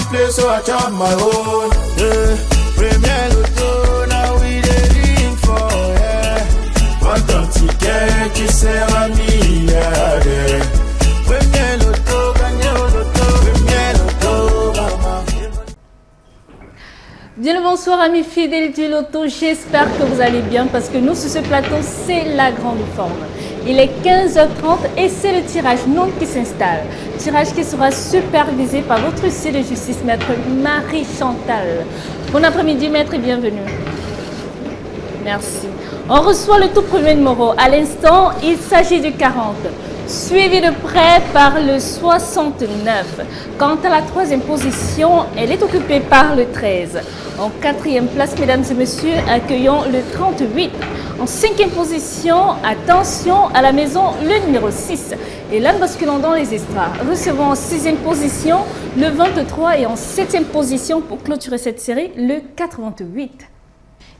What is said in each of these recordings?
play, so I chop my own. Yeah. Premier Lotto, now we dey for, yeah. What don't ticket, qui sert à milliardaire. Premier Lotto, gagné au Lotto, Premier Lotto, maman. Bien le bonsoir amis fidèles du Loto, j'espère que vous allez bien parce que nous sur ce plateau c'est la grande forme. Il est 15h30 et c'est le tirage non qui s'installe. Tirage qui sera supervisé par votre huissier de justice, maître Marie-Chantal. Bon après-midi maître et bienvenue. Merci. On reçoit le tout premier numéro. À l'instant, il s'agit du 40. Suivi de près par le 69. Quant à la troisième position, elle est occupée par le 13. En quatrième place, mesdames et messieurs, accueillons le 38. En cinquième position, attention à la maison, le numéro 6. Et là, nous basculons dans les extras. Recevons en sixième position le 23 et en septième position pour clôturer cette série, le 88.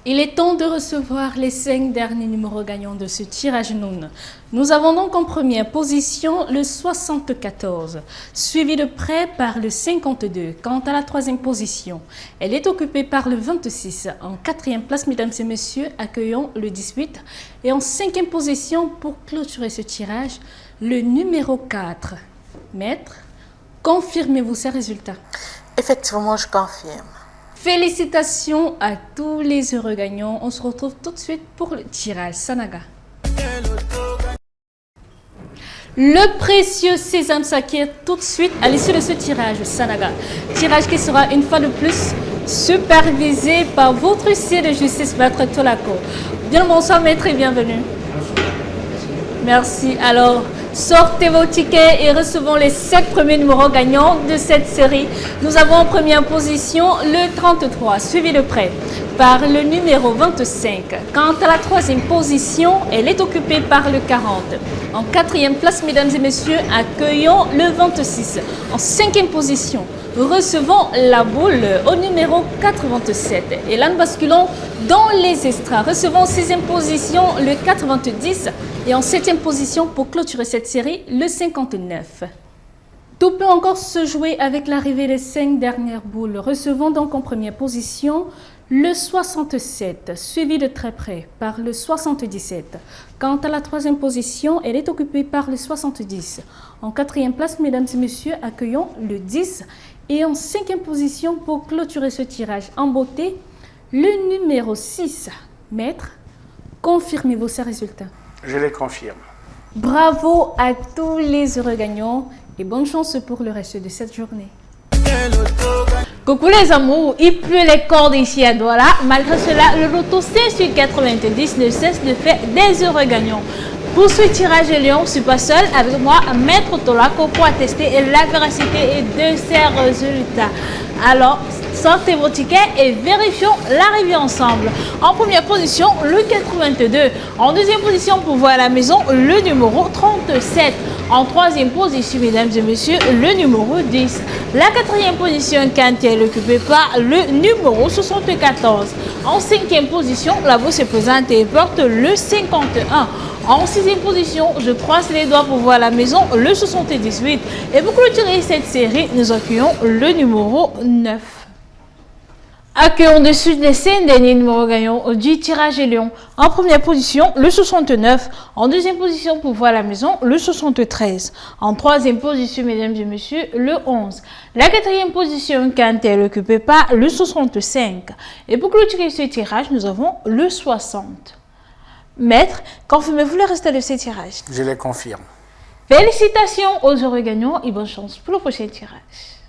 Il est temps de recevoir les 5 derniers numéros gagnants de ce tirage Noun. Nous avons donc en première position le 74, suivi de près par le 52. Quant à la troisième position, elle est occupée par le 26. En quatrième place, mesdames et messieurs, accueillons le 18. Et en cinquième position, pour clôturer ce tirage, le numéro 4. Maître, confirmez-vous ces résultats? Effectivement, je confirme. Félicitations à tous les heureux gagnants. On se retrouve tout de suite pour le tirage Sanaga. Le précieux sésame s'acquiert tout de suite à l'issue de ce tirage Sanaga. Tirage qui sera une fois de plus supervisé par votre huissier de justice, maître Tolako. Bien le bonsoir maître et bienvenue. Merci. Alors, sortez vos tickets et recevons les 7 premiers numéros gagnants de cette série. Nous avons en première position le 33, suivi de près par le numéro 25. Quant à la troisième position, elle est occupée par le 40. En quatrième place, mesdames et messieurs, accueillons le 26. En cinquième position, recevons la boule au numéro 87. Et là, nous basculons dans les extras. Recevons en sixième position le 90. Et en septième position, pour clôturer cette série, le 59. Tout peut encore se jouer avec l'arrivée des 5 dernières boules. Recevons donc en première position le 67, suivi de très près par le 77. Quant à la troisième position, elle est occupée par le 70. En quatrième place, mesdames et messieurs, accueillons le 10. Et en cinquième position, pour clôturer ce tirage en beauté, le numéro 6. Maître, confirmez-vous ces résultats? Je les confirme. Bravo à tous les heureux gagnants et bonne chance pour le reste de cette journée. Coucou les amours, il pleut les cordes ici à Douala. Malgré cela, le Loto 5 sur 90 ne cesse de faire des heureux gagnants. Pour ce tirage de Lyon, je ne suis pas seule. Avec moi, Maître Tolako pour attester la véracité de ces résultats. Alors, sortez vos tickets et vérifions l'arrivée ensemble. En première position, le 82. En deuxième position, pour voir à la maison, le numéro 37. En troisième position, mesdames et messieurs, le numéro 10. La quatrième position, quand elle est occupée par le numéro 74. En cinquième position, la bourse se présente et porte le 51. En sixième position, je croise les doigts pour voir à la maison, le 78. Et pour clôturer cette série, nous accueillons le numéro 9. Accueillons de suite les 5 derniers numéros gagnants du tirage et Lyon. En première position, le 69. En deuxième position, pour voir à la maison, le 73. En troisième position, mesdames et messieurs, le 11. La quatrième position, quand elle est occupée par le 65. Et pour clôturer ce tirage, nous avons le 60. Maître, confirmez-vous le reste de ces tirages? Je les confirme. Félicitations aux heureux gagnants et bonne chance pour le prochain tirage.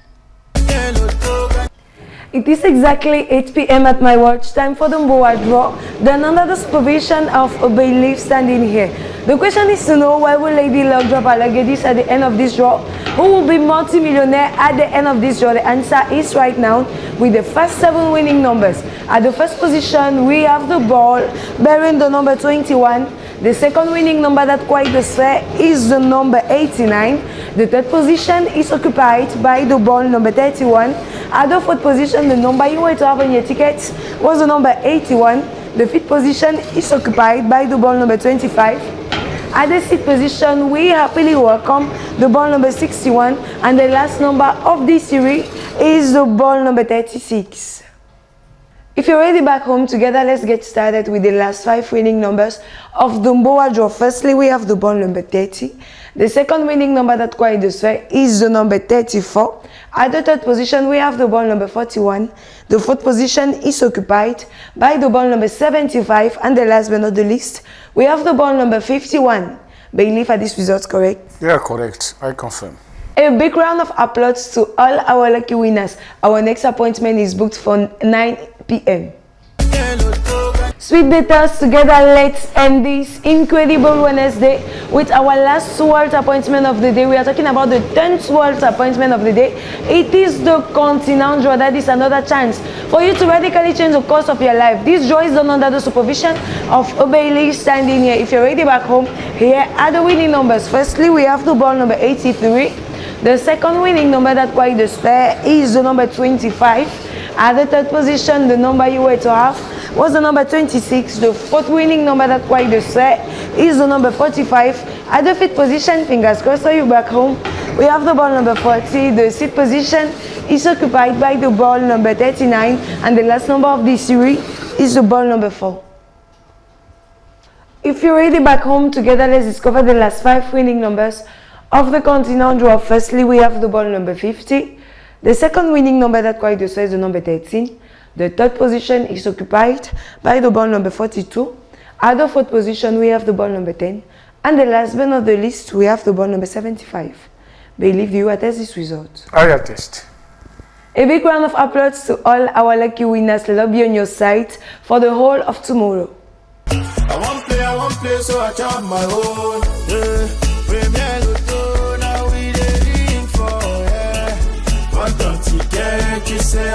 It is exactly 8 p.m. at my watch, time for the Mboa draw, done under the supervision of a bailiff standing here. The question is to know why will Lady Luck drop her luggage at the end of this draw? Who will be multi-millionaire at the end of this draw? The answer is right now with the first 7 winning numbers. At the first position, we have the ball bearing the number 21. The second winning number that quite the fair is the number 89. The third position is occupied by the ball number 31. At the fourth position, the number you were to have on your tickets was the number 81. The fifth position is occupied by the ball number 25. At the seat position, we happily welcome the ball number 61, and the last number of this series is the ball number 36. If you're already back home together, let's get started with the last 5 winning numbers of the Mboa draw. Firstly, we have the ball number 30. The second winning number that quite the way is the number 34. At the third position, we have the ball number 41. The fourth position is occupied by the ball number 75. And the last but not the least, we have the ball number 51. Bailiff, are these results correct? Yeah, correct. I confirm. A big round of applause to all our lucky winners. Our next appointment is booked for 9 p.m. Sweet betters, together let's end this incredible Wednesday with our last world appointment of the day. We are talking about the 10th world appointment of the day. It is the continental draw. That is another chance for you to radically change the course of your life. This draw is done under the supervision of a bailiff standing here. If you're already back home, here are the winning numbers. Firstly, we have the ball number 83. The second winning number that quite display is the number 25. At the third position, the number you were to have was the number 26. The fourth winning number that quite display is the number 45. At the fifth position, fingers crossed for you back home, we have the ball number 40. The sixth position is occupied by the ball number 39. And the last number of this series is the ball number 4. If you're already back home together, let's discover the last 5 winning numbers of the continental draw. Firstly, we have the ball number 50. The second winning number that quite the is the number 13. The third position is occupied by the ball number 42. At the fourth position, we have the ball number 10. And the last but not the least, we have the ball number 75. Bailiff, do you attest this result? I attest. A big round of applause to all our lucky winners. Let us be on your side for the whole of tomorrow. I won't play, so I chop my own. Yeah. Premier Lotto, now we dey ring for, yeah. What don't you get, you say,